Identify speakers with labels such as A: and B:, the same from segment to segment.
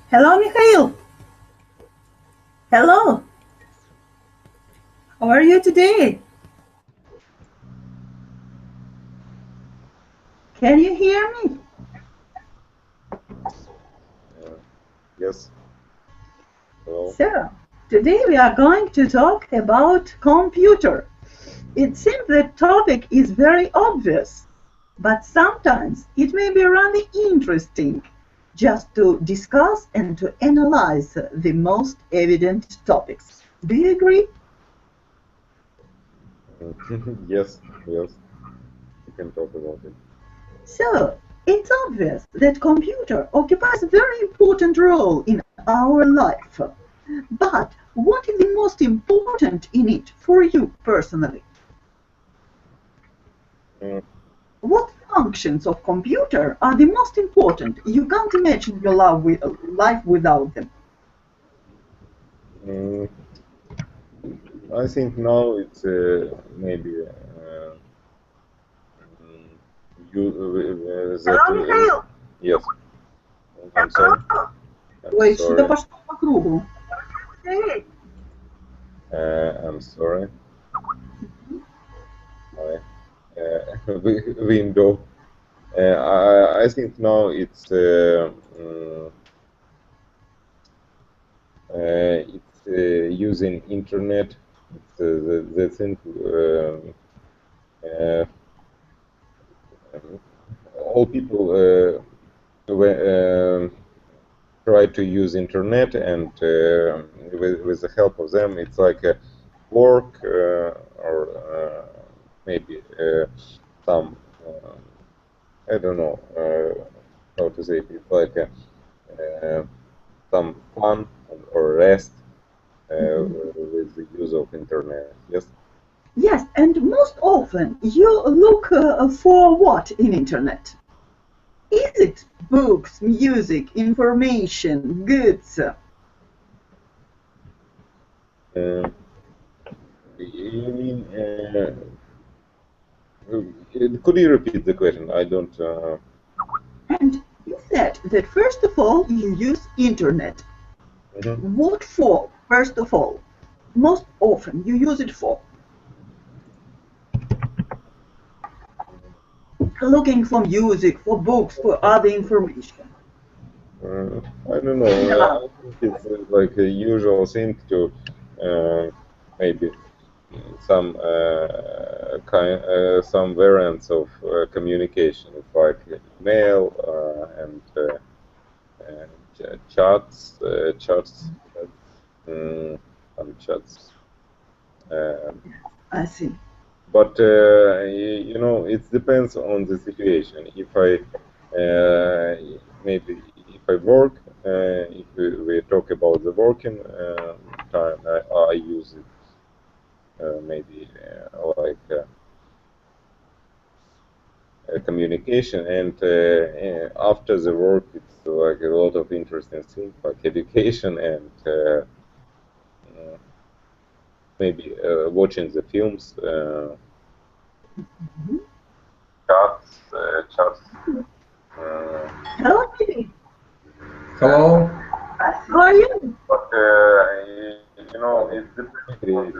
A: Hello, Mikhail. Hello. How are you today? Can you hear me?
B: Yes. Hello.
A: So, today we are going to talk about computer. It seems the topic is very obvious, but sometimes it may be really interesting just to discuss and to analyze the most evident topics. Do you agree?
B: Yes, yes, we can talk about it.
A: So, it's obvious that computer occupies a very important role in our life. But what is the most important in it for you personally?
B: Mm,
A: What functions of computer are the most important? You can't imagine your life without them.
B: mm, I think now it's maybe mm, you that
A: Hello, Mikhail.
B: yes. I'm sorry. I'm
A: Ой, что-то
B: sorry.
A: пошло по кругу. Hey.
B: I'm sorry. I window. I think now it's using internet. It's the thing. Uh, all people try to use internet, and with the help of them, it's like a work or maybe some I don't know how to say it. It's like some fun or rest with the use of internet. Yes.
A: Yes, and most often you look for what in internet? Is it books, music, information, goods?
B: You mean? Could you repeat the question? I don't.
A: And you said that first of all you use internet.
B: Mhm.
A: What for, first of all? Most often you use it for looking for music, for books, for other information.
B: I don't know. I think it's like a usual thing to uh, maybe some variants of communication, it's like email and chats, um, some chats. Um,
A: I see.
B: but it depends on the situation. If I maybe if I work, if we talk about the working time, I use it maybe like communication, and after the work, it's like a lot of interesting things like education and maybe watching the films,
A: Mhm.
B: chats.
A: Hello, Kitty.
C: Hello.
A: How are you?
B: But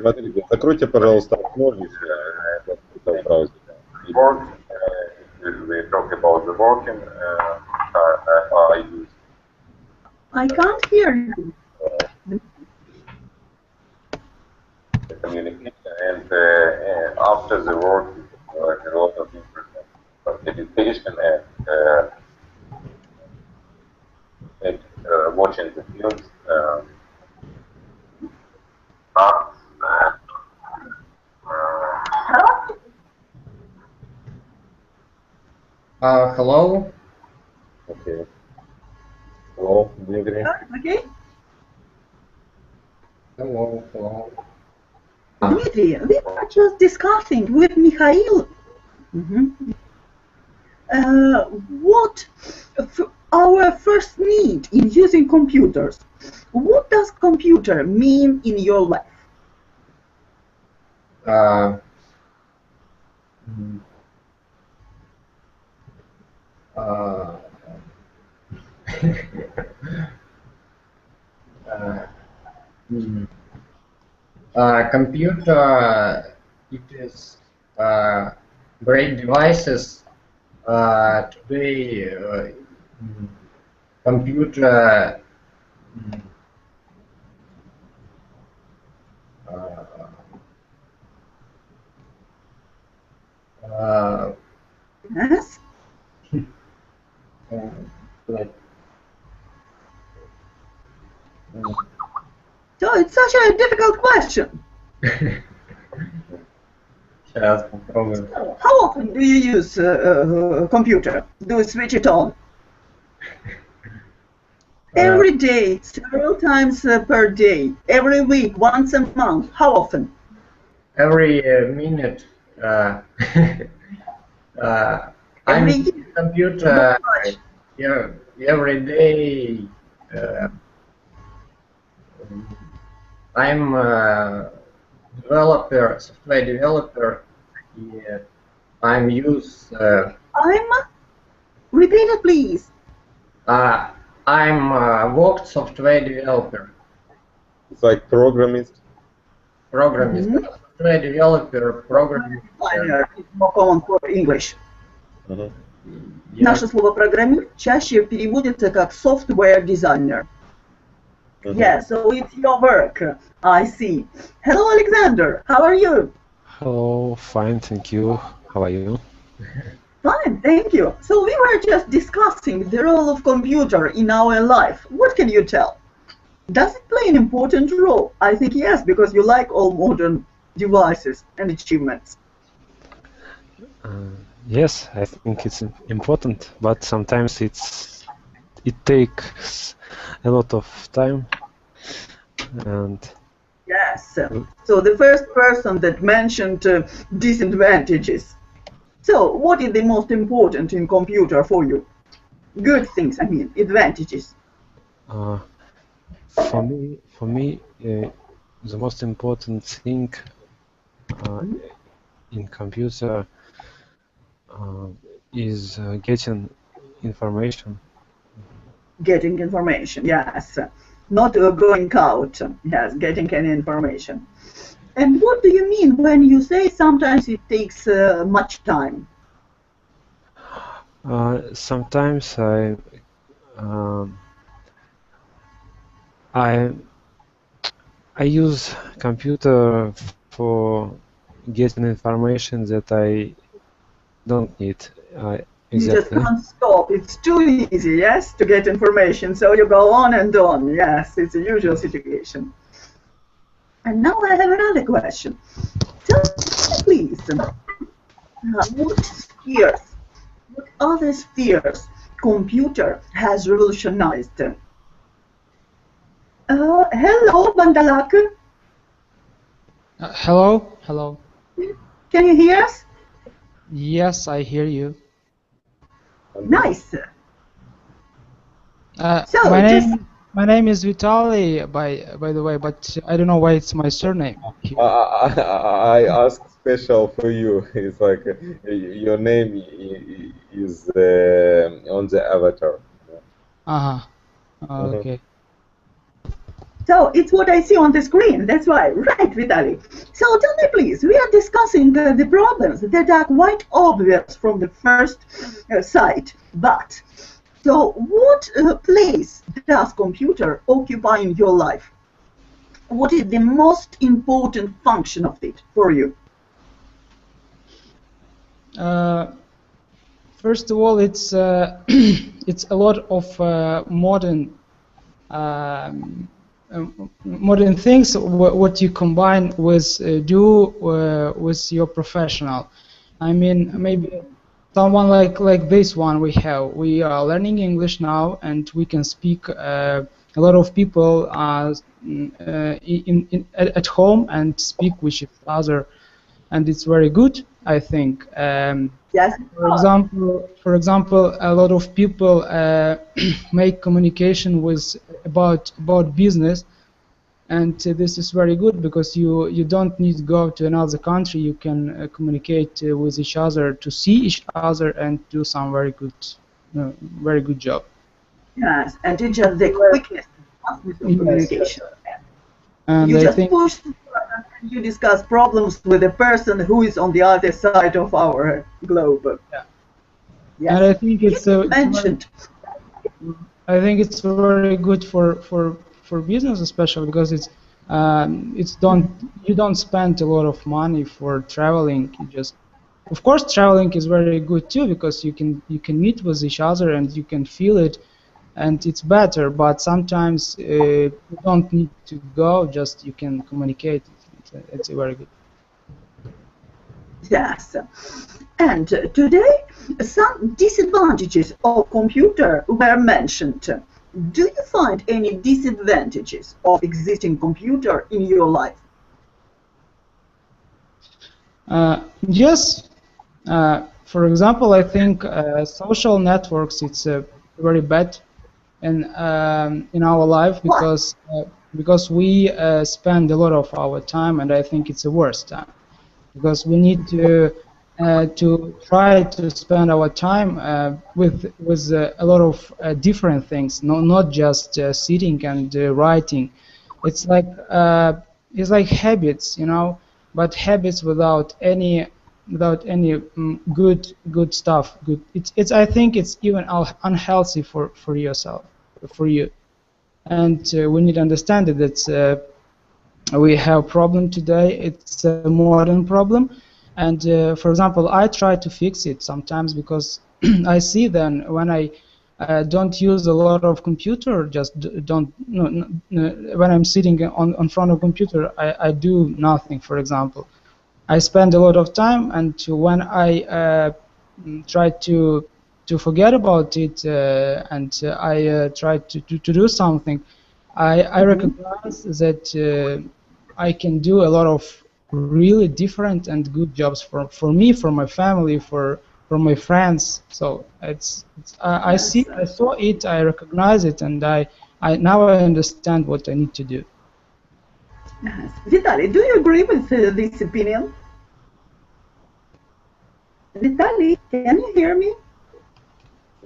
B: смотрите, закройте, пожалуйста, окно лишнее в браузере. Work, if we talk about the working, I use
A: I can't hear you.
B: communication, and after the work, a lot of interesting education and watching the films, arts,
A: Hello?
C: Hello.
B: okay. Hello, Dmitry.
A: Okay.
C: Hello. Hello.
A: Dmitry, we were just discussing with Mikhail mhm, what our first need in using computers. What does computer mean in your life?
C: Uh, mm, uh, Mm. Computer, it is great devices. Today, mm, computer mm, uh, uh,
A: Yes.
C: uh, like,
A: So it's such a difficult question.
C: Сейчас попробуем.
A: How often do you use a computer? Do you switch it on? Every day, several times per day, every week, once a month. How often?
C: Every minute. I'm
A: Every
C: using
A: year.
C: computer
A: Not much.
C: yeah, every day. I'm a developer, software developer. Yeah, I'm use.
A: I'm. Repeat it, please.
C: I'm worked software developer,
B: It's like programmist.
C: programmist,
A: Мгм.
C: software developer, programmist.
A: Designer is more common for English.
B: Mhm.
C: Я
A: Наше слово программист чаще переводится как software designer.
B: Mhm.
A: Yeah, so it's your work. I see. Hello, Alexander. How are you?
D: Hello, fine, thank you. How are you?
A: Fine, thank you. So we were just discussing the role of computer in our life. What can you tell? Does it play an important role? I think yes, because you like all modern devices and achievements.
D: Yes, I think it's important, but sometimes it takes a lot of time, and
A: Yes. So the first person that mentioned disadvantages. So what is the most important in computer for you? Good things, I mean, advantages.
D: uh, for me, the most important thing in computer is getting information.
A: Getting information, yes. Not going out, yes, getting any information. And what do you mean when you say sometimes it takes much time?
D: Sometimes um, I I use computer for getting information that I don't need
A: You just
D: exactly.
A: can't stop. It's too easy, yes, to get information. So you go on and on. Yes, it's a usual situation. And now I have another question. Tell me, please, what spheres, what other spheres computer has revolutionized? Hello, Bandalak.
E: Hello, hello.
A: Can you hear us?
E: Yes, I hear you.
A: Nice. So,
E: my
A: just
E: name is Vitaly, by the way, but I don't know why it's my surname here.
B: I asked special for you. It's like your name is on the avatar.
E: Uh-huh.
B: Mhm.
E: Okay.
A: so it's what I see on the screen. That's why, right, Vitaly. So tell me, please. We are discussing the problems that are quite obvious from the first sight. But so, what place does computer occupy in your life? What is the most important function of it for you?
E: First of all, it's it's a lot of modern things. What you combine with with your professional. I mean, maybe someone like this one we have. We are learning English now, and we can speak. A lot of people are at home and speak with each other, and it's very good, I think.
A: Yes.
E: For example, a lot of people make communication with about business, and this is very good because you don't need to go to another country. You can communicate with each other, to see each other, and do some very good job.
A: Yes, and it's just the quickness of communication.
E: And
A: You
E: I
A: just
E: think
A: push the button and you discuss problems with the person who is on the other side of our globe.
E: Yeah.
A: Yes.
E: and I think
A: You
E: it's very,
A: mentioned.
E: I think it's very good for business, especially because it's don't you don't spend a lot of money for traveling. You just, of course, traveling is very good too because you can meet with each other and you can feel it, and it's better. But sometimes you don't need to go; just you can communicate. It's very good.
A: Yes. And today, some disadvantages of computer were mentioned. Do you find any disadvantages of existing computer in your life?
E: Yes. For example, I think social networks it's very bad in our life
A: Why?
E: because we spend a lot of our time, and I think it's the worst time because we need to try to spend our time with a lot of different things, not just sitting and writing. It's like uh, it's like habits, you know, but habits without any good stuff. Good. It's I think it's even unhealthy for yourself, for you, and we need to understand it. That we have problem today. It's a modern problem, and for example, I try to fix it sometimes because I see then when I don't use a lot of computer, just don't when I'm sitting on front of computer, I do nothing. For example, I spend a lot of time, and when I try to forget about it and I try to do something, I recognize that I can do a lot of really different and good jobs for me, for my family, for my friends. So
A: Yes.
E: I saw it, I recognize it, and I now I understand what I need to do.
A: Yes. Vitaly, do you agree with this opinion? Vitaly, can you hear me?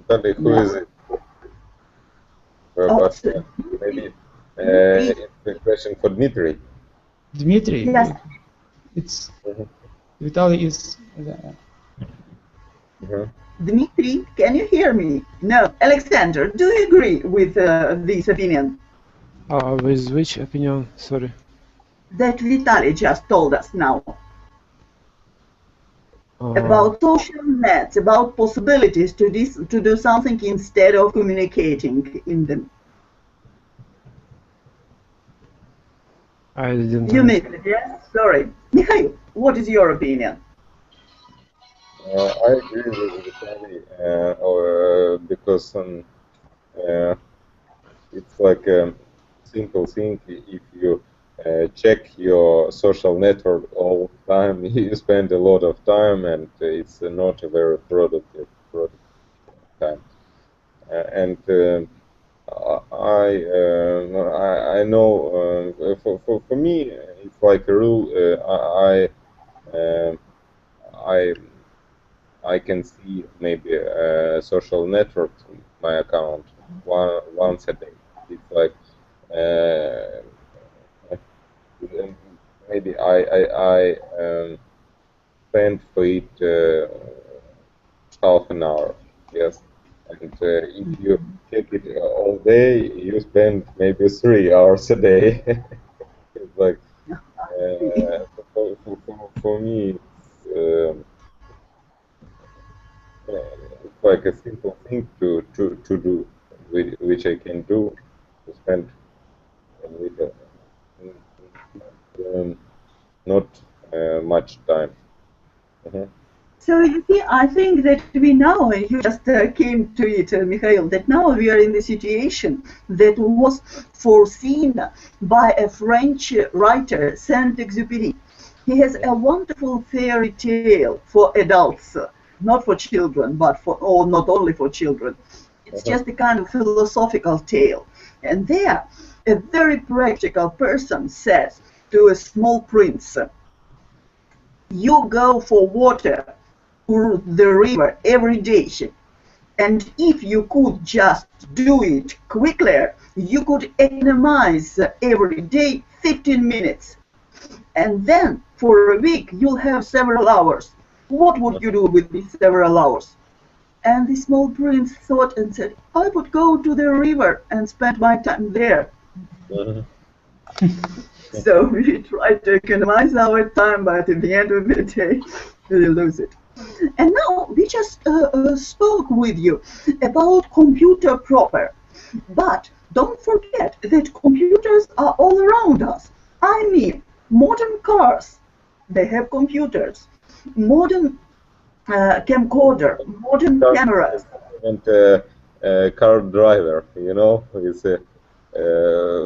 B: Vitaly, who is
A: No.
B: it?
A: Oh,
B: But
A: it's
B: maybe
A: Dmitry.
B: it's a question for Dmitry.
E: Dmitry,
A: Yes.
E: it's
B: Mhm.
E: Vitaly is.
B: Mhm.
A: Dmitry, can you hear me? No. Alexander, do you agree with this opinion
D: With which opinion? Sorry.
A: that Vitaly just told us now
D: Uh,
A: about social nets, about possibilities to do something instead of communicating in them?
D: I didn't
A: You missed
D: understand.
A: it, yes? Sorry. Mikhail, what is your opinion?
B: I agree with Vitaly, because uh, it's like a simple thing. If you check your social network all the time, you spend a lot of time, and it's not a very productive time. And I know for me it's like a rule. Uh, I I can see maybe social networks on my account once a day. It's like uh, maybe I spend for it half an hour. Yes, and if you check it all day, you spend maybe 3 hours a day. It's like for me, it's like a simple thing to do, which I can do to spend a little, um, not much time. Mhm.
A: So you see, I think that we now, and you just came to it, Mikhail, that now we are in the situation that was foreseen by a French writer, Saint-Exupéry. He has a wonderful fairy tale for adults, not for children, but for, or not only for children. It's
B: Mhm.
A: just a kind of philosophical tale. And there, a very practical person says to a small prince, you go for water to the river every day. And if you could just do it quickly, you could economize every day 15 minutes. And then for a week you'll have several hours. What would you do with these several hours? And the small prince thought and said, I would go to the river and spend my time there. So we try to economize our time, but at the end of the day, we lose it. And now we just spoke with you about computer proper. But don't forget that computers are all around us. I mean, modern cars, they have computers. Modern camcorder, modern cameras.
B: And car driver, you know, is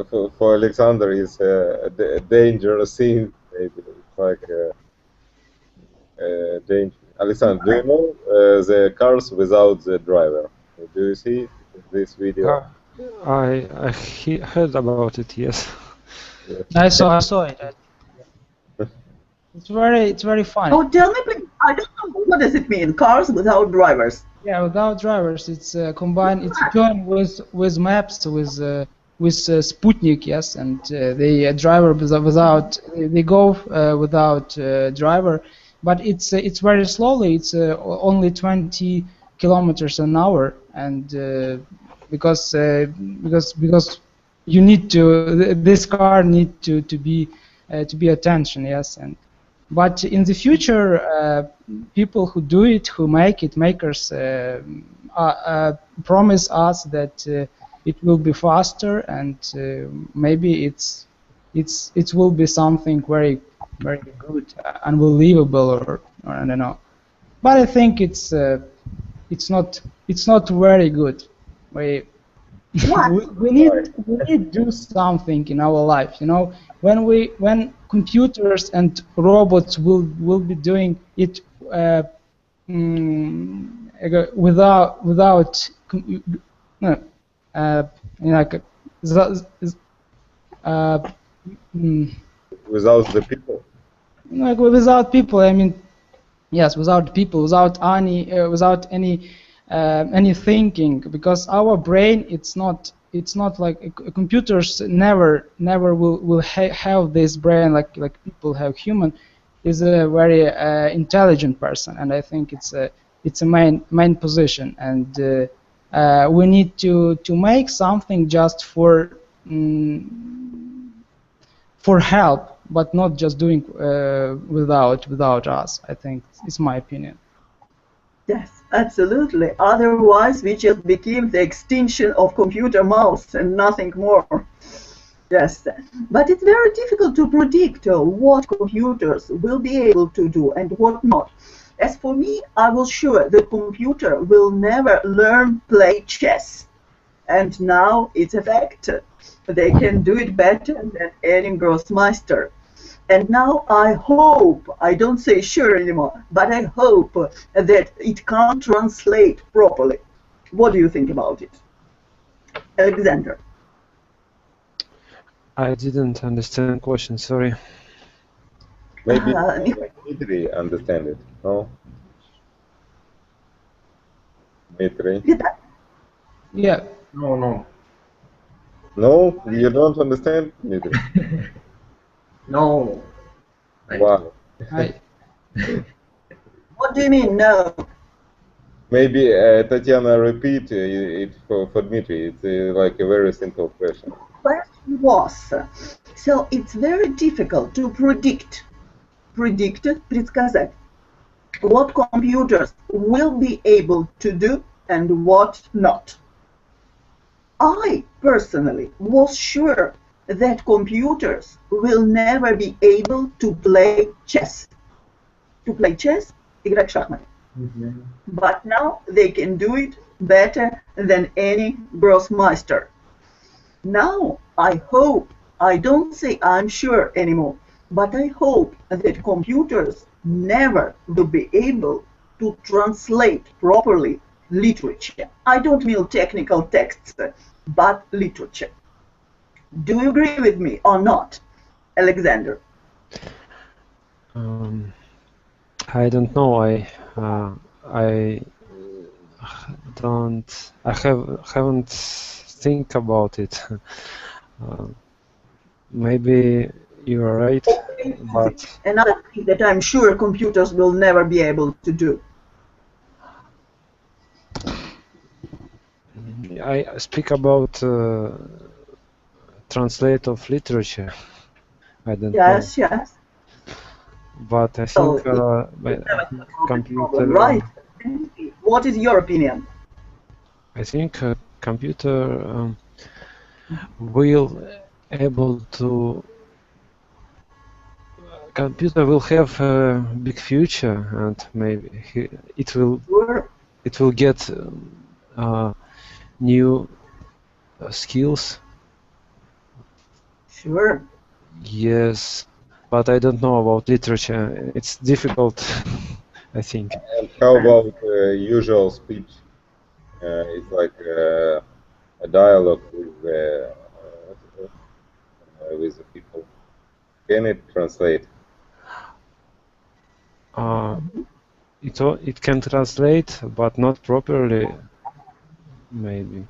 B: for Alexander is a dangerous scene. Maybe it's like danger. Alexander, do you know the cars without the driver? Do you see this video?
D: I heard about it. Yes.
E: I saw it. It's very funny.
A: Oh, tell me, please. I don't know. What does it mean? Cars without drivers?
E: Yeah, without drivers, it's combined. It's joined with maps with Sputnik, yes, and the driver without they go without driver, but it's very slowly. It's only 20 kilometers an hour, and because you need to this car need to be attention, yes, and but in the future people who do it, who make it, makers promise us that it will be faster, and maybe it will be something very good, unbelievable, or I don't know. But I think it's not very good. We need to do something in our life, you know. When computers and robots will be doing it without
B: Without the people.
E: Like without people, I mean, yes, without people, without any thinking, because our brain, it's not like computers never will have this brain like people have. Human is a very intelligent person, and I think it's a main position, and we need to make something just for help, but not just doing without us. I think it's my opinion.
A: Yes, absolutely. Otherwise, we just became the extinction of computer mouse and nothing more. Yes, but it's very difficult to predict what computers will be able to do and what not. As for me, I was sure the computer will never learn play chess. And now it's a fact. They can do it better than any Grossmeister. And now I hope, I don't say sure anymore, but I hope that it can translate properly. What do you think about it? Alexander?
D: I didn't understand the question, sorry.
B: Maybe Dmitry understand it, no? Dmitry?
E: Yeah.
C: No.
B: No? You don't understand, Dmitry?
C: No.
B: Wow.
A: What do you mean, no?
B: Maybe Tatiana repeat it for Dmitry. It's like a very simple question.
A: Question was, so it's very difficult to предсказать, what computers will be able to do and what not. I personally was sure that computers will never be able to play chess. To play chess, играть в шахматы. But now they can do it better than any Grossmeister. Now I hope, I don't say I'm sure anymore, but I hope that computers never will be able to translate properly literature. I don't mean technical texts, but literature. Do you agree with me or not, Alexander?
D: I don't know. I haven't think about it. Maybe you are right, but
A: Another thing that I'm sure computers will never be able to do.
D: I speak about translate of literature. I don't know,
A: Yes, yes.
D: but I
A: So
D: think
A: problem,
D: computer.
A: right? What is your opinion?
D: I think computer will able to. Computer will have a big future, and maybe it will
A: Sure.
D: get new skills.
A: Sure.
D: Yes, but I don't know about literature. It's difficult, I think.
B: And how about usual speech? It's like a dialogue with the people. Can it translate?
D: It can translate, but not properly, maybe.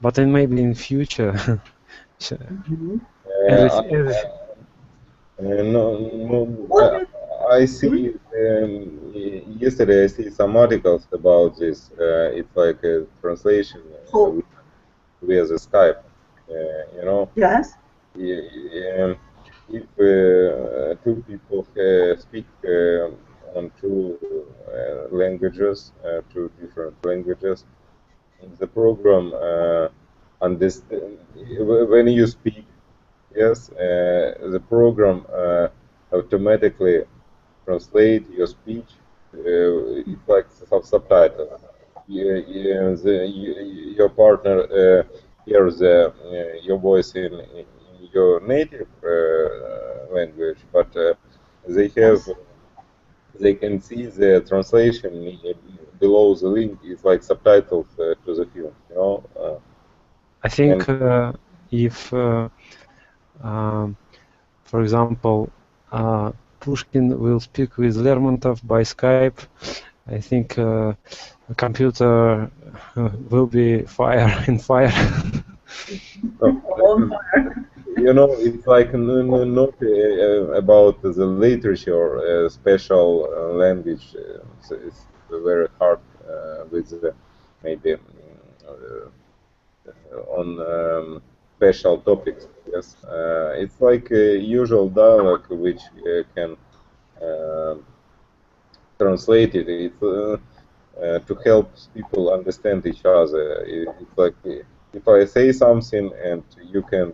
D: But then maybe in future.
A: Mhm.
B: No, I see. Yesterday I see some articles about this. It's like a translation
A: Oh,
B: via the Skype. You know,
A: yes.
B: If two people speak on two languages, two different languages, the program understand when you speak. Yes, the program automatically translate your speech. It's like subtitles. Your partner hears your voice in your native language, but they can see the translation below the link. It's like subtitles to the film. You know.
D: I think if, for example, Pushkin will speak with Lermontov by Skype, I think the computer will be fire in fire.
B: You know, it's like not about the literature or special language. It's very hard with maybe on special topics. Yes, it's like a usual dialogue which can translate it. It's to help people understand each other. It's like if I say something and you can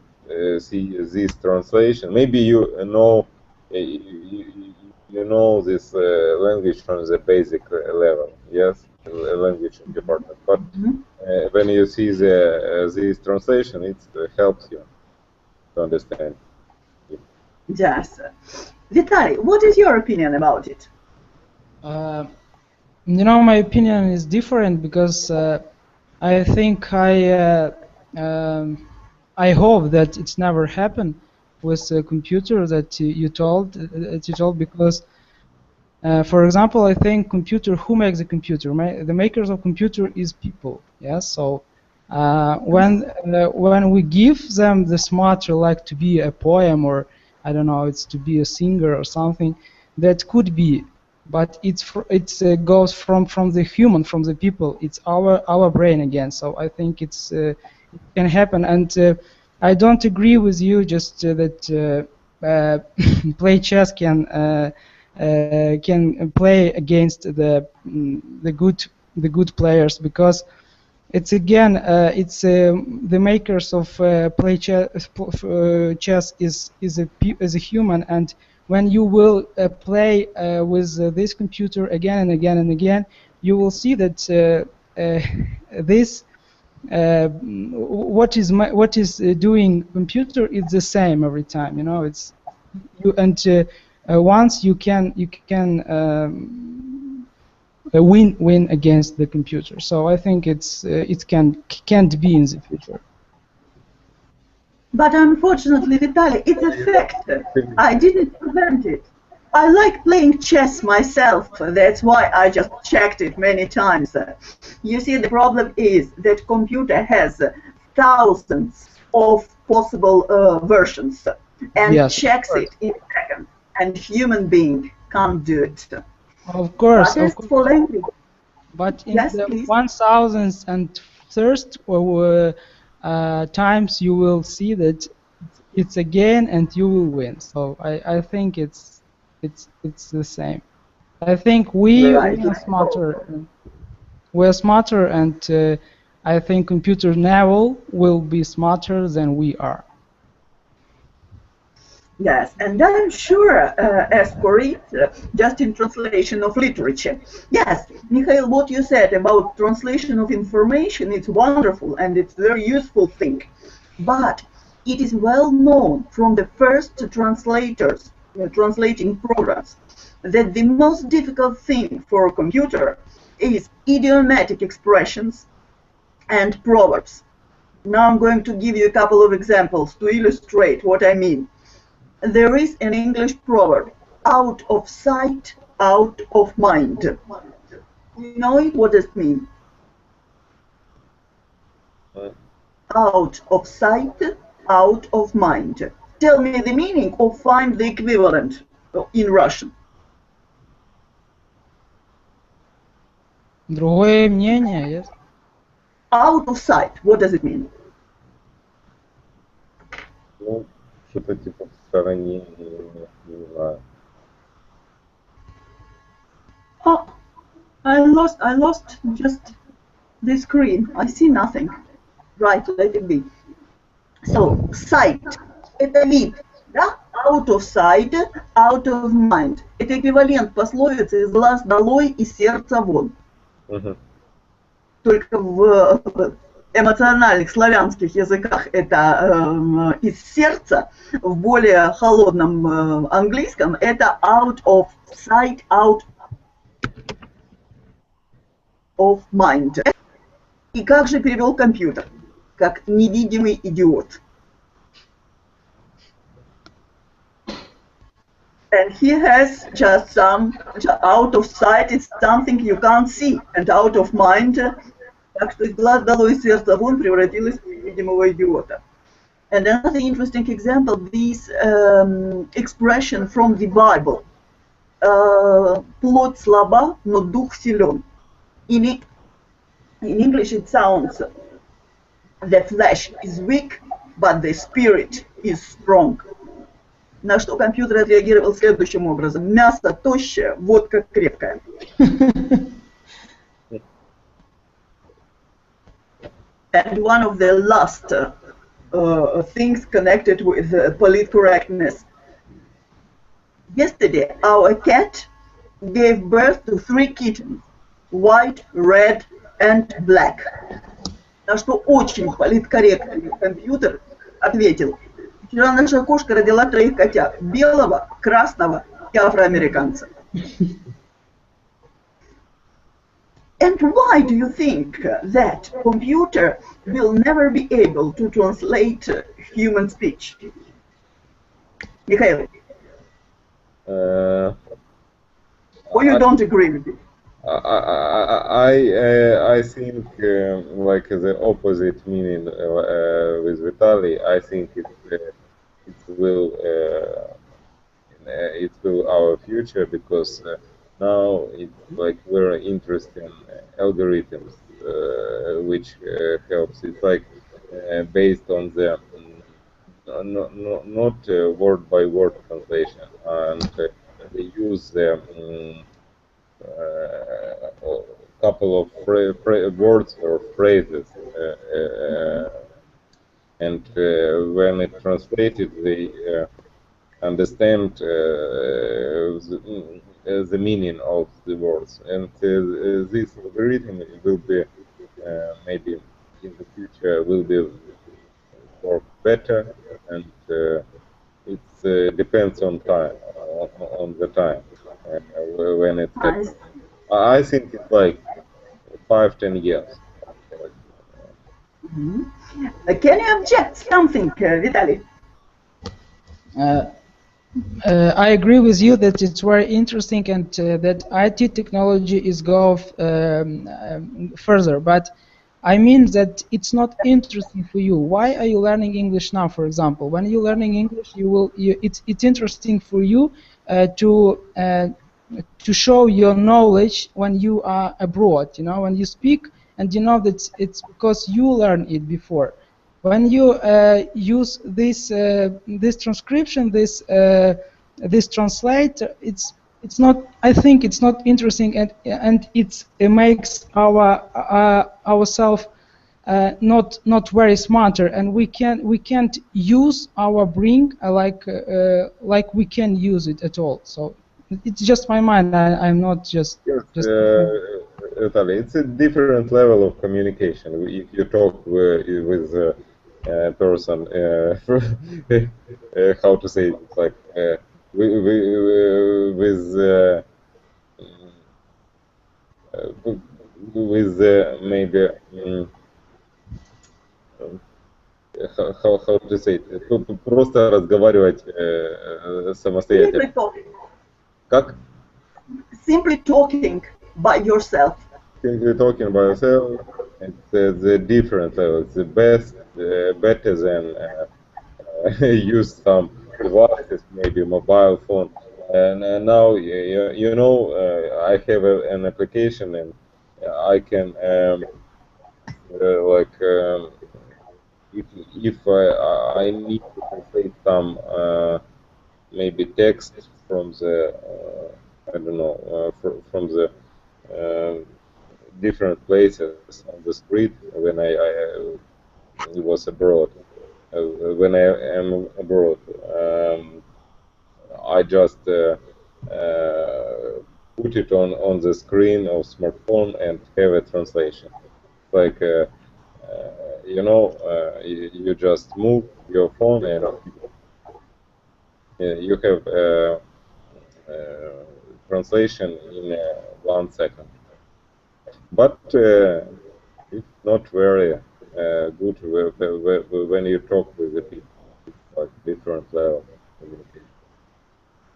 B: see this translation, maybe you know you know this language from the basic level. Yes, language department, but when you see this translation, it helps you to understand.
A: Yes. Vitaly, what is your opinion about it?
E: You know, my opinion is different because I think I hope that it's never happened with a computer that you told because for example, I think computer, who makes the computer? The makers of computer is people. Yes, so when we give them this matter, like to be a poem or I don't know, it's to be a singer or something, that could be, but it goes from the human, from the people. It's our brain again. So I think it can happen, and I don't agree with you just that play chess can play against the good players, because it's again it's the makers of play chess is a human, and when you will play with this computer again and again and again, you will see that this what is doing computer is the same every time. You know, it's you, and once you can win against the computer. So I think it can't be in the future.
A: But unfortunately, Vitaly, it's a fact. I didn't prevent it. I like playing chess myself. That's why I just checked it many times. You see, the problem is that computer has thousands of possible versions and
E: Yes, of
A: checks
E: course.
A: it in seconds. And human being can't do it.
E: Of course,
A: But
E: of
A: as
E: course.
A: for language,
E: But in
A: yes,
E: the
A: please.
E: 1001st times you will see that it's again and you will win. So I think it's the same. I think we
A: Right.
E: are smarter. We're smarter, and I think computer now will be smarter than we are.
A: Yes, and I'm sure, as for it, just in translation of literature. Yes, Mikhail, what you said about translation of information, it's wonderful and it's a very useful thing. But it is well known from the first translators, translating programs, that the most difficult thing for a computer is idiomatic expressions and proverbs. Now I'm going to give you a couple of examples to illustrate what I mean. There is an English proverb, out of sight, out of mind. You know it? What does it mean? Out of sight, out of mind. Tell me the meaning or find the equivalent in Russian.
E: Другое мнение, yes?
A: Out of sight, what does it mean?
B: Ну, что-то типа в стороне, не знаю.
A: Oh, I lost just the screen. I see nothing. Right, let it be. So, sight, это вид, да? Out of sight, out of mind. Это эквивалент пословицы «из глаз долой и сердца вон». Только в эмоциональных славянских языках это из сердца, в более холодном английском это out of sight, out of mind. И как же перевел компьютер? Как невидимый идиот. And he has just some out of sight, it's something you can't see, and out of mind, так что из глаз долой сердца вон превратилось в невидимого идиота. And another interesting example, this expression from the Bible. Плоть слаба, но дух силен. In English it sounds, the flesh is weak, but the spirit is strong. На что компьютер отреагировал следующим образом. Мясо тощее, водка крепкая. And one of the last things connected with polite correctness. Yesterday, our cat gave birth to 3 kittens, white, red, and black. На что очень политкорректный компьютер ответил: вчера наша кошка родила 3 котят, белого, красного и афроамериканца. And why do you think that computer will never be able to translate human speech? Mikhail, or you don't agree with it?
B: I think like the opposite meaning with Vitaly. I think it will our future, because now it's like very interesting algorithms which helps. It's like based on the not word by word translation, and they use the couple of words or phrases, and when it's translated, they understand the meaning of the words, and this algorithm will be maybe in the future will be work better, and it depends on time, on the time when it happens. I think it's like 5-10 years.
A: Can you object something, Vitaly?
E: I agree with you that it's very interesting and that IT technology is go further. But I mean that it's not interesting for you. Why are you learning English now, for example? When you're learning English, it's interesting for you to show your knowledge when you are abroad. You know, when you speak, and you know that it's because you learned it before. When you use this transcription, this translator, it's not. I think it's not interesting, and it makes ourselves not very smarter, and we can't use our brain like we can use it at all. So it's just my mind. I'm not just
B: Yes,
E: just.
B: Vitaly, it's a different level of communication. If you talk with a person, how to say it, it's like with maybe how to say it, просто разговаривать самостоятельно.
A: Simply talking.
B: Как?
A: Simply talking by yourself.
B: Simply talking by yourself, it's the different level. It's the best, better than use some devices, maybe mobile phone. And now you know I have an application, and I can like if I need to translate some maybe text from the I don't know from the different places on the street when I was abroad. When I am abroad, I just put it on the screen of smartphone and have a translation. Like you know, you just move your phone and you have translation in 1 second. But it's not very good when you talk with the people. It's like different level of communication.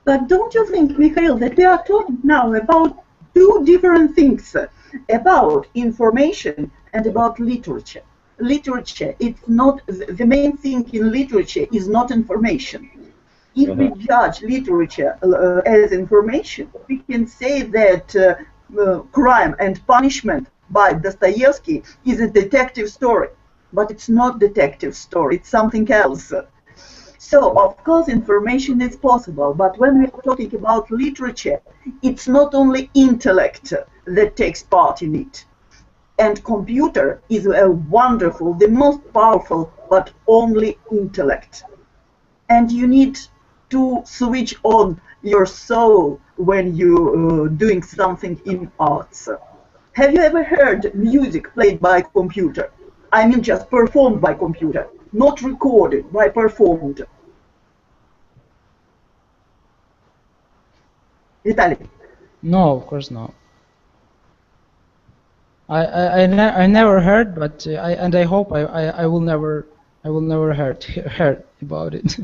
A: But don't you think, Mikhail, that we are talking now about two different things, about information and about literature? Literature, it's not, the main thing in literature is not information. If we judge literature as information, we can say that Crime and Punishment by Dostoevsky is a detective story. But it's not detective story, it's something else. So, of course, information is possible, but when we are talking about literature, it's not only intellect that takes part in it. And computer is a wonderful, the most powerful, but only intellect. And you need to switch on your soul when you're doing something in arts. Have you ever heard music played by computer? I mean just performed by computer, not recorded, by performed. Vitaly.
E: No, of course not. I never heard, but I hope I will never heard about it.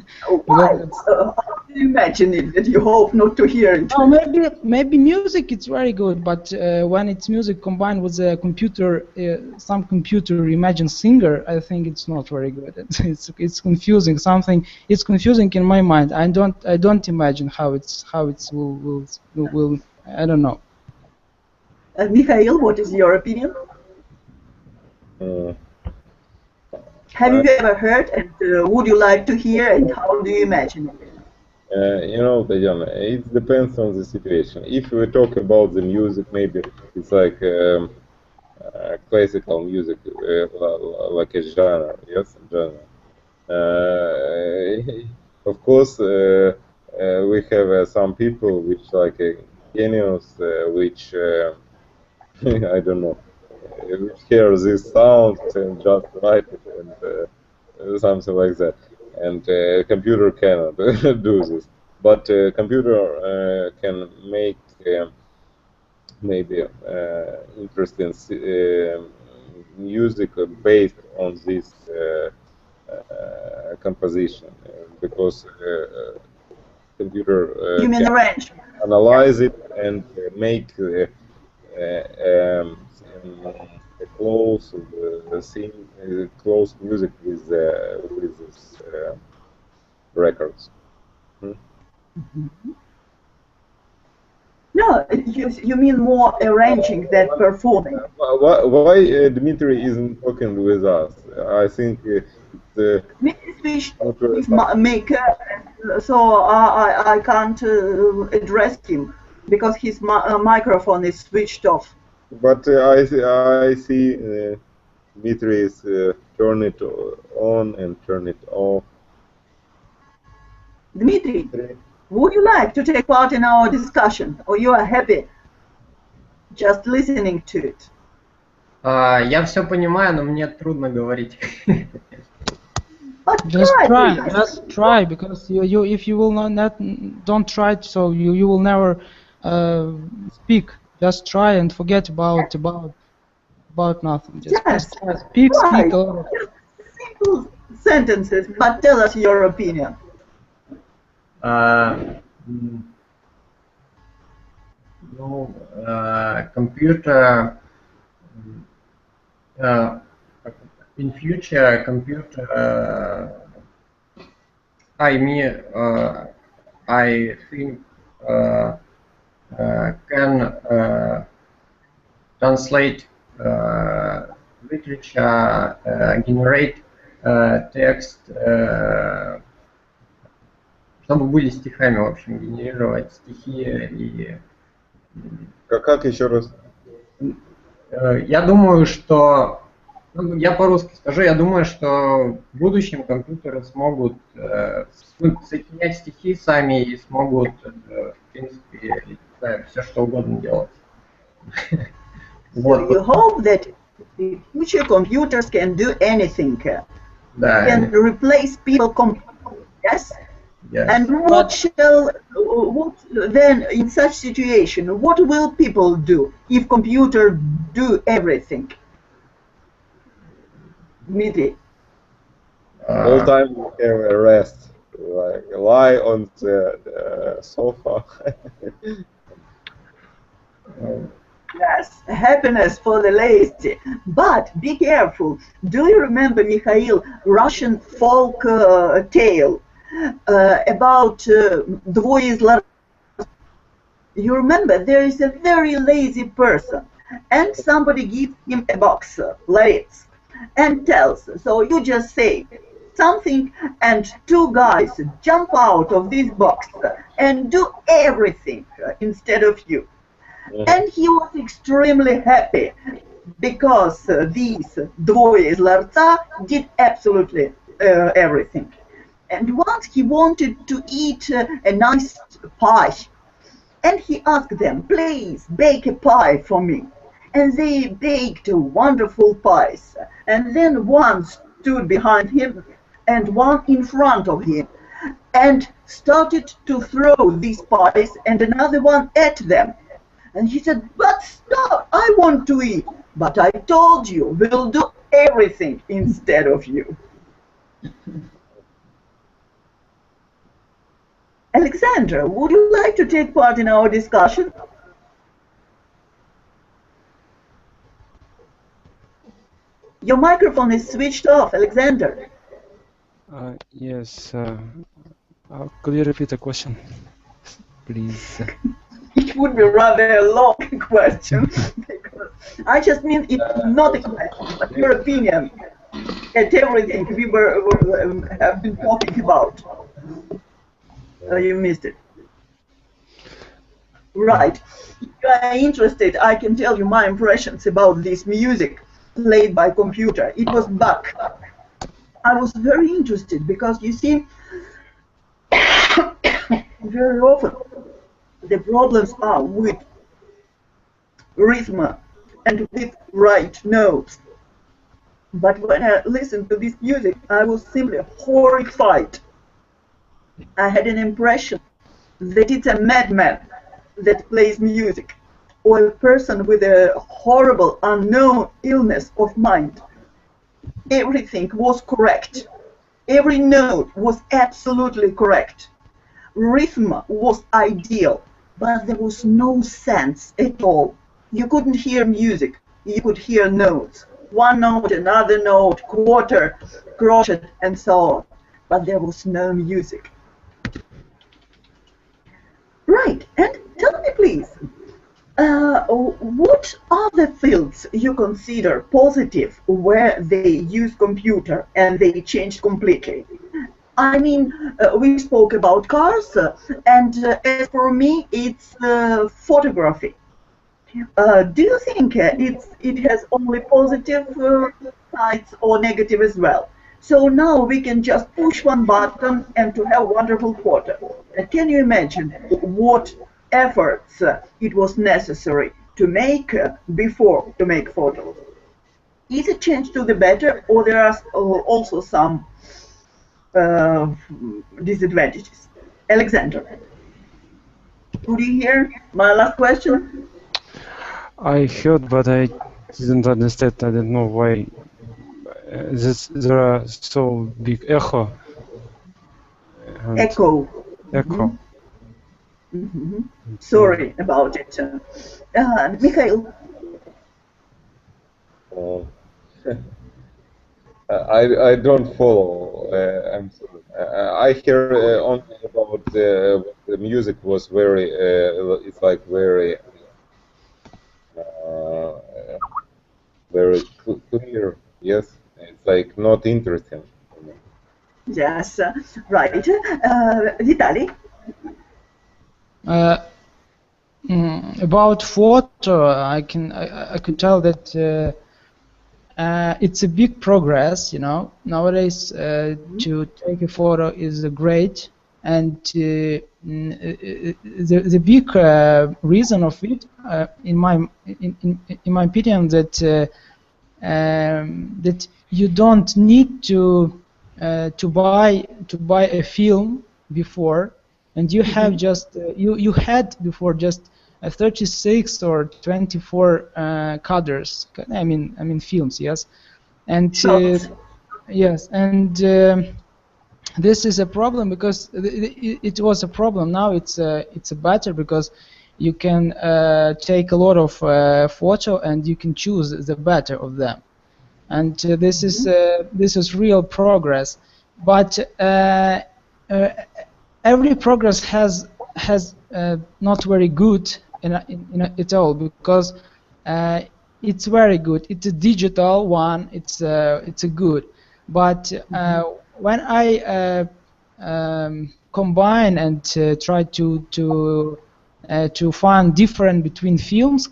A: Why? How do you imagine it that you hope not to hear it?
E: Oh, maybe music it's very good, but when it's music combined with a computer, some computer imagined singer, I think it's not very good. It's confusing. It's confusing in my mind. I don't imagine how it's will I don't know.
A: Mikhail, what is your opinion? Have you ever heard, and would you like to hear, and how do you imagine it?
B: You know, Tatjana, it depends on the situation. If we talk about the music, maybe it's like classical music, like a genre, yes, genre. Of course, we have some people which like a genius, which I don't know, which hear these sounds and just write it and something like that. And computer cannot do this, but computer can make maybe interesting music based on this composition, because computer
A: You mean
B: can
A: arrange?
B: analyze it and make a close scene, close music with this records.
A: No, you mean more arranging than performing.
B: Why Dmitry isn't talking with us? I think it's
A: Maybe switch
B: not
A: his maker, so I can't address him because his microphone is switched off.
B: But I see Dmitry is turn it on and turn it off.
A: Dmitry, would you like to take part in our discussion, or you are happy just listening to it?
C: Я все понимаю, но мне трудно говорить.
A: But
E: Just try, because if you will not don't try, so you will never speak. Just try and forget about nothing. Just try. Speak
A: right.
E: a lot.
A: Just simple sentences, but tell us your opinion.
C: Computer in future computer I think can translate literature, generate text, чтобы были стихами, в общем, генерировать стихи и...
B: Как еще раз?
C: Я думаю, что... Ну, я по-русски скажу, я думаю, что в будущем компьютеры смогут сочинять стихи сами и смогут, в принципе, все что угодно делать.
A: So you hope that the future computers can do anything, can replace people completely, yes?
C: Yes.
A: And what then in such situation, what will people do if computers do everything? Dmitry.
B: All time we have a rest, like lie on the sofa.
A: Yes, happiness for the lazy. But be careful. Do you remember, Mikhail, Russian folk tale about Dvoye из Ларца? You remember, there is a very lazy person, and somebody gives him a box, Lariz, and tells, so you just say something, and two guys jump out of this box and do everything instead of you. And he was extremely happy because these Dvoye из Ларца did absolutely everything. And once he wanted to eat a nice pie, and he asked them, please bake a pie for me. And they baked wonderful pies. And then one stood behind him and one in front of him and started to throw these pies and another one at them. And he said, but stop, I want to eat. But I told you, we'll do everything instead of you. Alexandra, would you like to take part in our discussion? Your microphone is switched off, Alexander.
D: Yes. Could you repeat the question, please?
A: It would be rather a long question. Because I just mean it's not a question, but your opinion at everything we have been talking about. You missed it. Right. If you are interested, I can tell you my impressions about this music played by computer. It was Bach. I was very interested because, you see, very often the problems are with rhythm and with right notes. But when I listened to this music, I was simply horrified. I had an impression that it's a madman that plays music, or a person with a horrible, unknown illness of mind. Everything was correct. Every note was absolutely correct. Rhythm was ideal, but there was no sense at all. You couldn't hear music, you could hear notes. One note, another note, quarter, crochet, and so on. But there was no music. Right, and tell me please, what are the fields you consider positive where they use computer and they changed completely? I mean, we spoke about cars, and as for me, it's photography. Do you think it has only positive sides or negative as well? So now we can just push one button and to have wonderful photo. Can you imagine what efforts it was necessary to make before to make photos? Is it changed to the better, or there are also some disadvantages? Alexander, could you hear my last question?
D: I heard, but I didn't understand. I don't know why. There are so big echo.
A: Echo.
D: Echo.
A: Sorry about it. Mikhail.
B: I don't follow. I'm sorry. I hear only about the music was very. It's like very clear. Yes, it's like not interesting.
A: Yes, right. Vitaly.
E: About photo, I could tell that it's a big progress. You know, nowadays to take a photo is great, and the big reason of it, in my opinion, that that you don't need to buy a film before, and you have just you had before just 36 or 24 cadres. I mean films, yes, and yes, and this is a problem because it was a problem. Now it's a better because you can take a lot of photo and you can choose the better of them, and this is real progress. But every progress has not very good at all, because it's very good. It's a digital one. It's a good, but when I combine and try to find difference between films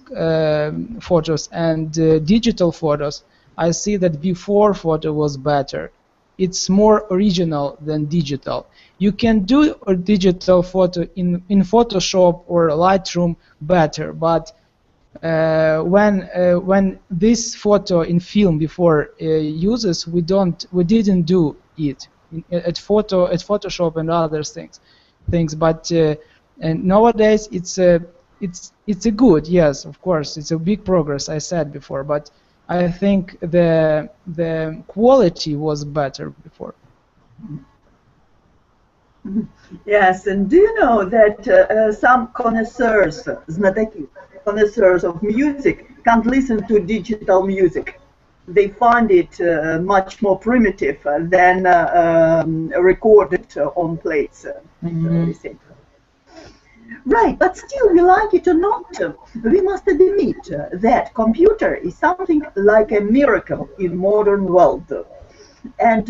E: photos and digital photos, I see that before photo was better. It's more original than digital. You can do a digital photo in Photoshop or Lightroom better, but when this photo in film before uses, we didn't do it at Photoshop and other things. But and nowadays it's a good, yes, of course, it's a big progress, I said before, but I think the quality was better before.
A: Yes, and do you know that some connoisseurs, znataki, connoisseurs of music, can't listen to digital music. They find it much more primitive than recorded on plates. Right, but still, we like it or not, we must admit that computer is something like a miracle in modern world. And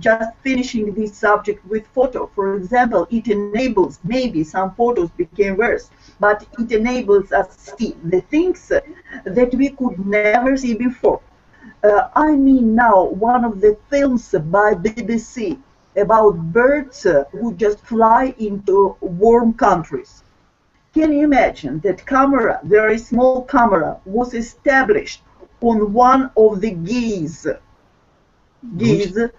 A: just finishing this subject with photo, for example, it enables, maybe some photos became worse, but it enables us to see the things that we could never see before. I mean now one of the films by BBC about birds who just fly into warm countries. Can you imagine that camera, very small camera, was established on one of the geese? Geese,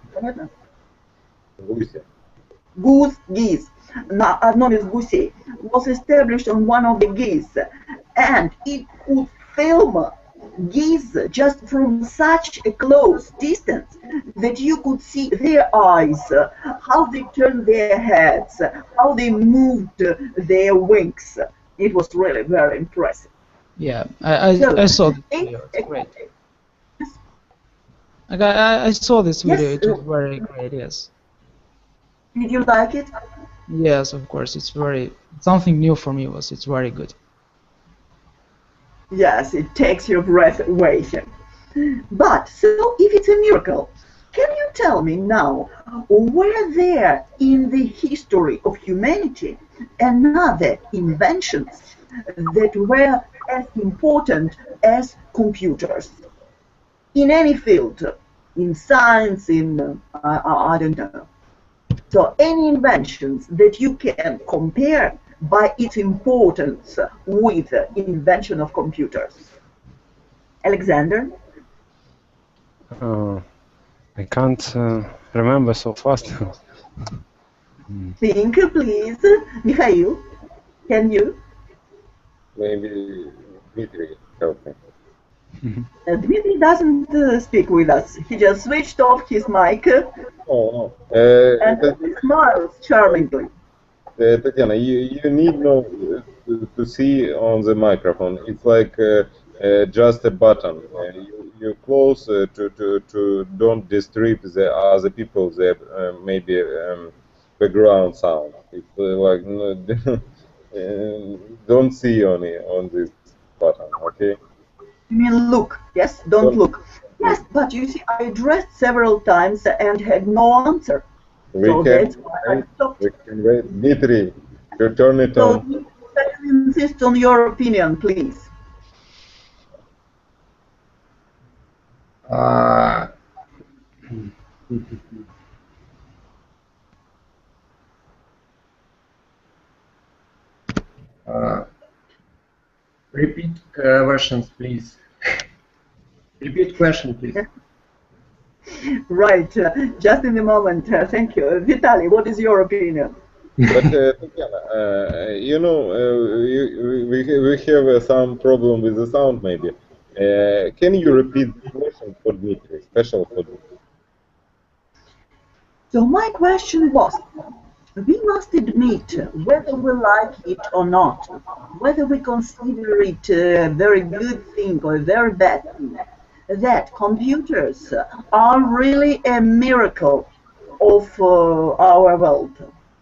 A: одном из гусей, was established on one of the geese, and it could film gaze just from such a close distance that you could see their eyes, how they turned their heads, how they moved their wings. It was really very impressive.
E: Yeah,
A: So,
E: I saw this
A: it-
E: video. It's great. I saw this video.
A: Yes,
E: It was very great. Yes.
A: did you like it?
E: Yes, of course. It's very something new for me. It's very good.
A: Yes, it takes your breath away. But, so if it's a miracle, can you tell me now, were there in the history of humanity another inventions that were as important as computers? In any field, in science, in, I don't know. So any inventions that you can compare by its importance with the invention of computers. Alexander?
D: I can't remember so fast.
A: Think, please. Mikhail, can you?
B: Maybe Dmitry help me.
A: Dmitry doesn't speak with us. He just switched off his mic
B: Oh, no.
A: and he smiles charmingly.
B: Tatiana, you need to see on the microphone. It's like just a button. You close to don't disturb the other people. The maybe background sound. It's like don't see on this button. Okay.
A: You mean look? Yes, don't look. Yes, but you see, I addressed several times and had no answer. So that's why I stopped.
B: We can wait. Dmitry, you turn it
A: So
B: on.
A: you insist on your opinion, please.
C: Repeat questions, please. Repeat question, please.
A: Right, just in a moment. Thank you. Vitaly, what is your opinion?
B: But Tatiana, you know, we have some problem with the sound maybe. Can you repeat the question for Dmitry, special for Dmitry?
A: So my question was, we must admit, whether we like it or not, whether we consider it a very good thing or a very bad thing, that computers are really a miracle of our world.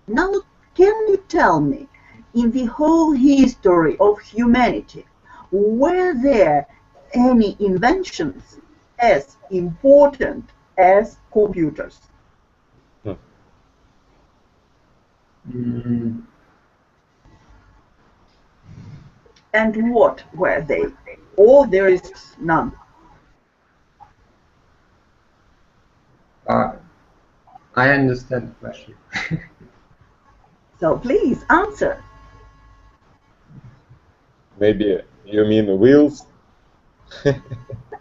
A: Now, can you tell me, in the whole history of humanity, were there any inventions as important as computers? And what were they? Or there is none?
C: I understand the question.
A: So please answer.
B: Maybe you mean wheels?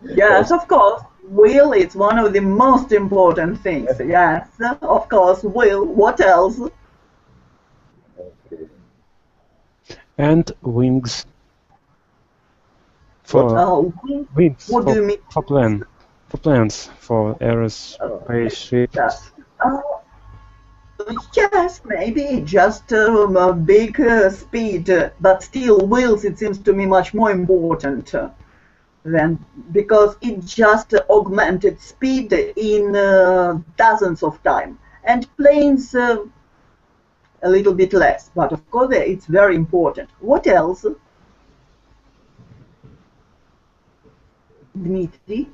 A: Yes, of course. Will is one of the most important things. Yes, of course. Will. What else?
B: Okay.
D: And wings. For
A: Oh,
D: wings.
A: what do you mean?
D: For planes. For aerospace ships.
A: Yes. Yes, maybe just a big speed, but still wheels, it seems to me, much more important than, because it just augmented speed in dozens of times, and planes a little bit less, but of course it's very important. What else? Dmitry?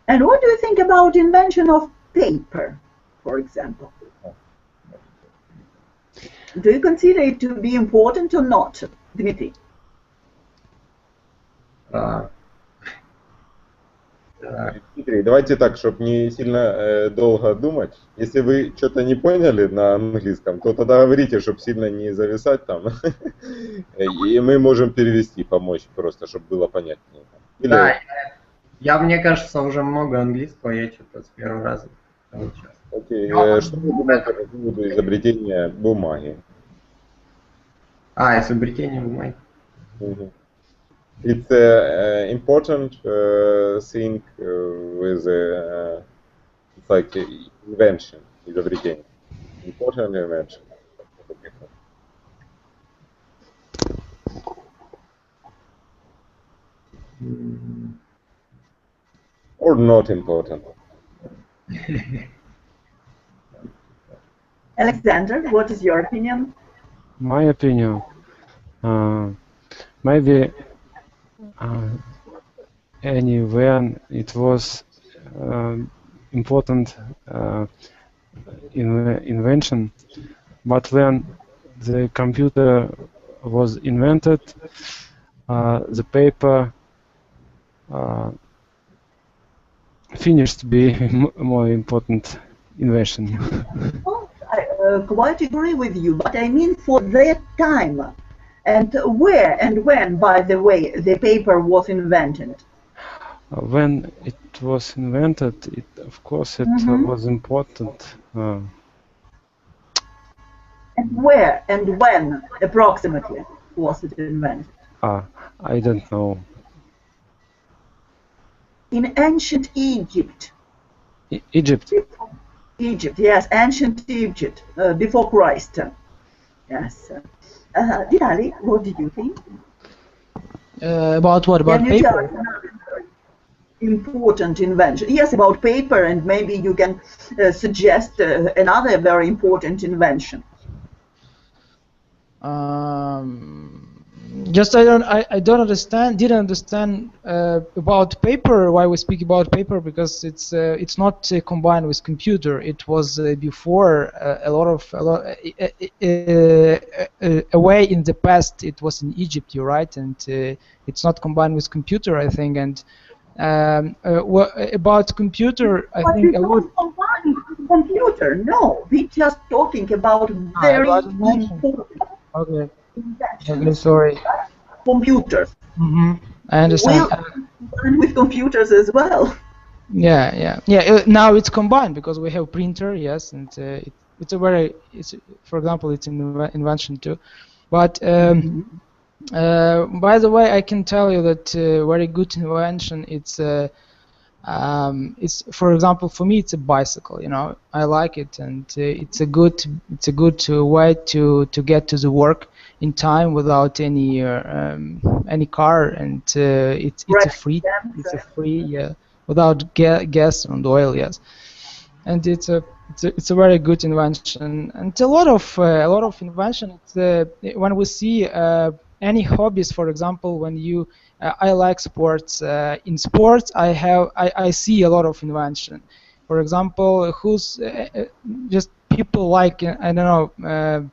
A: And what do you think about invention of paper, for example? Do you consider it to be important or not, Dmitry?
B: Дмитрий, давайте так, чтобы не сильно долго думать. Если вы что-то не поняли на английском, то тогда говорите, чтобы сильно не зависать там. И мы можем перевести, помочь просто, чтобы было понятнее. Или...
C: Да, мне кажется, уже много английского, я что-то с первого раза получил.
B: Окей, что вы думаете по поводу изобретения бумаги?
C: изобретение бумаги.
B: Mhm. It's important thing with it's like invention, изобретение. Important invention. Or not important.
A: Alexander, what is your opinion?
D: My opinion, maybe when it was important invention, but when the computer was invented, the paper finished to be more important invention.
A: Oh, I quite agree with you, but I mean for that time. And where and when, by the way, the paper was invented?
D: When it was invented, of course it was important.
A: And where and when, approximately, was it invented?
D: I don't know.
A: In ancient Egypt.
D: Egypt?
A: Egypt, yes, ancient Egypt, before Christ. Yes. Vitali, what do you think?
E: About what? About
A: Can you tell us
E: paper?
A: another important invention? Yes, about paper, and maybe you can suggest another very important invention.
E: Just didn't understand about paper, why we speak about paper, because it's not combined with computer. It was before away in the past. It was in Egypt, you're right, and it's not combined with computer, I think. And about computer, I
A: But
E: think
A: we
E: a lot.
A: don't combine with computer. No, we're just talking about very
E: About invention.
A: important
E: Okay.
A: inventions.
E: Okay, sorry.
A: Computers.
E: I understand.
A: We'll combine with computers as well.
E: Yeah. Now it's combined because we have printer, yes, and for example, it's an invention too. But by the way, I can tell you that very good invention. It's for example, for me, it's a bicycle. You know, I like it, and it's a good way to get to the work in time without any car, and it's a free without gas and oil, yes, and it's a very good invention, and a lot of invention. It's, when we see any hobbies, for example, when you I like sports. In sports, I see a lot of invention. For example, who's just people like I don't know.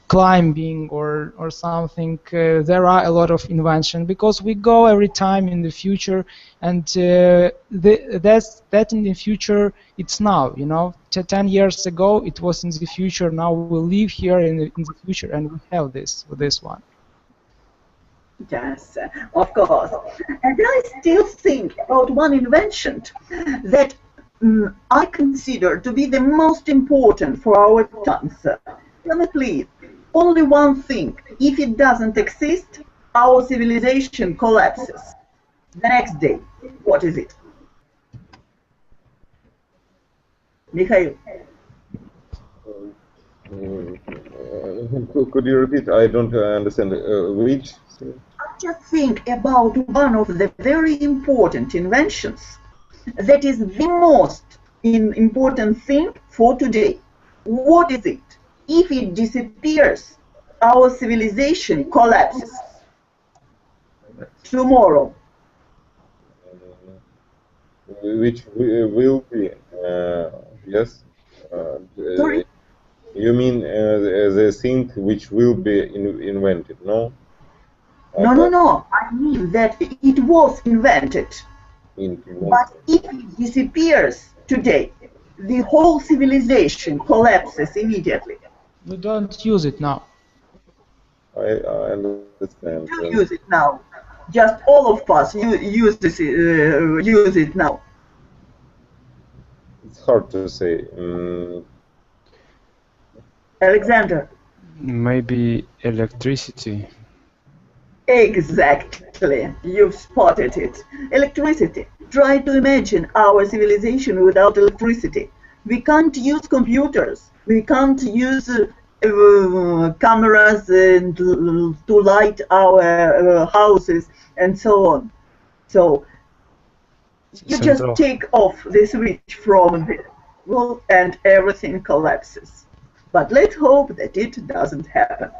E: Climbing or something, there are a lot of invention because we go every time in the future, and that in the future it's now, you know. 10 years ago it was in the future, now we live here in the future, and we have this with this one.
A: Yes, of course. And I still think about one invention that I consider to be the most important for our times. Tell me please, only one thing. If it doesn't exist, our civilization collapses. The next day, what is it? Mikhail.
B: Could you repeat? I don't understand. Which?
A: I just think about one of the very important inventions that is the most important thing for today. What is it? If it disappears, our civilization collapses. Tomorrow.
B: Which will be, yes.
A: Sorry?
B: You mean the thing which will be invented, no?
A: No. I mean that it was invented. But if it disappears today, the whole civilization collapses immediately.
E: We don't use it now.
B: I understand.
A: Do use it now. Just all of us use it now.
B: It's hard to say.
A: Alexander.
D: maybe electricity.
A: Exactly. You've spotted it. Electricity. Try to imagine our civilization without electricity. We can't use computers. We can't use cameras and to light our houses and so on. So you just
D: Central.
A: take off the switch from the wall and everything collapses. But let's hope that it doesn't happen.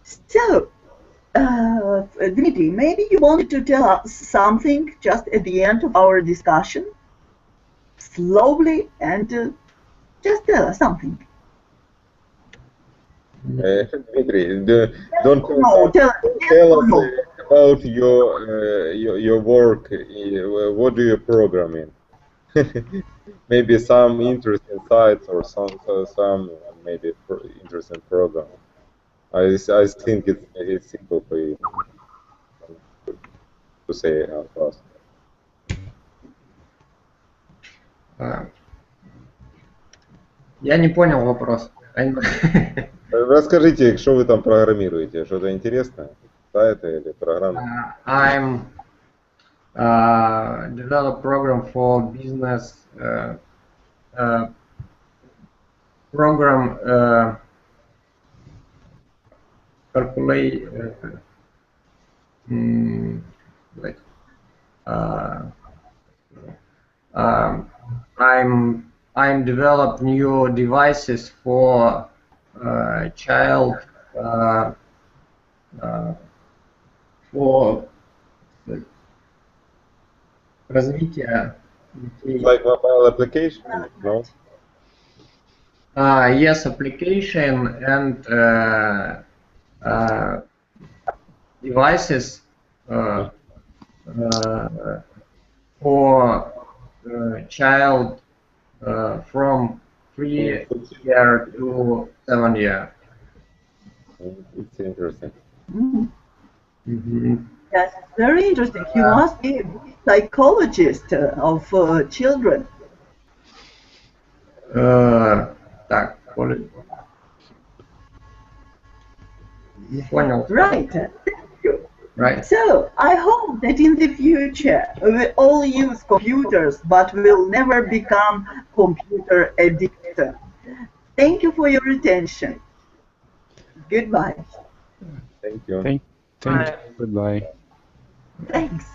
A: So, Dmitry, maybe you wanted to tell us something just at the end of our discussion? Slowly and just tell us something.
B: Dmitry, don't
A: No,
B: tell us
A: no.
B: about your work. What do you program in? Maybe some interesting sites or some maybe interesting program. I think it's simple for you to say fast.
C: Я не понял вопрос.
B: Расскажите, что вы там программируете? Что-то интересное? Сайты или программы?
C: I'm develop program for business program calculate wait I'm develop new devices for child for развитие детей.
B: Like mobile application, no?
C: Yes, application and devices for child from 3 year to 7 year.
B: It's interesting.
C: Mm-hmm.
A: Yes, very interesting. You must be a psychologist of children.
C: Так, не понял.
A: Right. Thank you.
C: Right.
A: So, I hope that in the future we all use computers, but will never become computer addicted. Thank you for your attention. Goodbye.
B: Thank you.
D: Thank you. Goodbye.
A: Thanks.